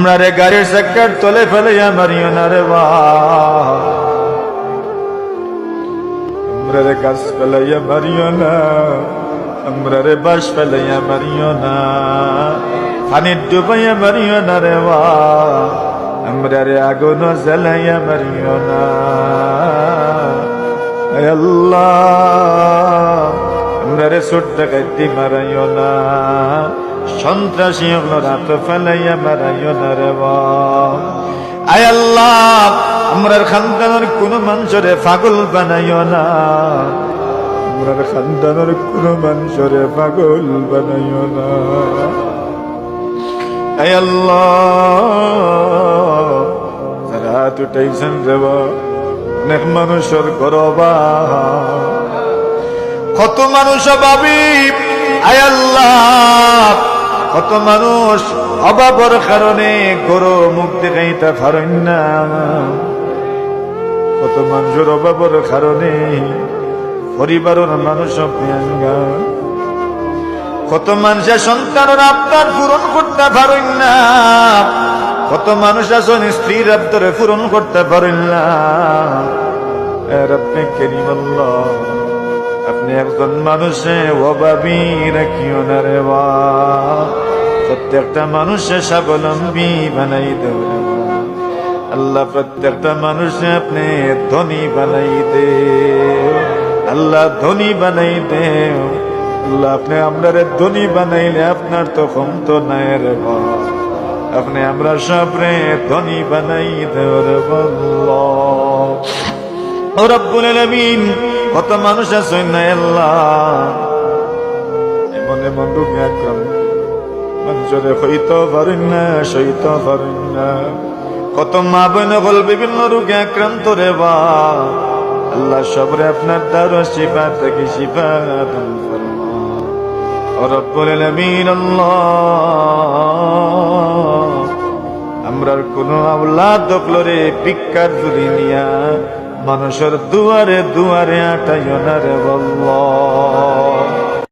আমরা রে গাড়ির চাকার তলে ফেলাইয়া মারিও না রে বাপ, আমরা রে গাছ ফেলাইয়া মারিও না, আমরা রে বাস ফেলাইয়া মারিও না, পানির ডুবাইয়া মারিও না রে বাপ, আমরা রে আগুন জ্বালাইয়া মারিও না। আয় আল্লাহ, আমরা রে ছোট ডাকাইতি মারাইও না, সন্ত্রাসী হলো রাত ফেলাইয়া মারাইও না রে বাপ। আয় আল্লাহ, আমরার খানদানের কোন মানুষরে পাগল বানাইও না, আমরার খানদানের কোন মানুষরে পাগল বানাইও না। আয় আল্লাহ, যারা হাত উঠাইছেন রে বাপ, অনেক মানুষের গরবা, কত মানুষ ভাবি আয় আল্লাহ, কত মানুষ অভাবের কারণে গরু মুখ দেখাইতে পারেন না, কত মানুষের অভাবের কারণে পরিবারের মানুষ প্রিয়াঙ্গা, কত মানুষের সন্তানের আবদার পূরণ করতে পারেন না, কত মানুষ আছেন স্ত্রীর আবদারে পূরণ করতে পারেন না। রব্বে কারীম আল্লাহ, আপনি একজন মানুষে অভাবী রাখিও না রে বাপ, প্রত্যেকটা মানুষে স্বাবলম্বী বানাই দেও রে বাপ। আল্লাহ, প্রত্যেকটা মানুষে আপনি ধনী বানাই দে, আল্লাহ ধনী বানাই দেও আল্লাহ। আপনি আমরা ধনী বানাইলে আপনার তো ক্ষমতা নাই রে বাপ, আপনি আমরা সবরে ধনী বানাই দেও রে আল্লাহ। ও রব্বুল আলামিন, কত মানুষ আছে না আল্লাহ, এমন এমন রোগে আক্রান্ত, মানুষরে হইতে পারেন না, সইতে পারেন না, কত মা বোন হল বিভিন্ন রোগে আক্রান্ত রে বাপ। আল্লাহ, সবরে আপনার দ্বারা শিফা থেকে শিফা দান ফরমাও। ও রব্বুল আলামিন আল্লাহ, আমরার কোন আওলাদ দকলরে ভিক্ষার জুড়ি নিয়া মানুষের দুয়ারে দুয়ারে আটাইও না রে আল্লাহ।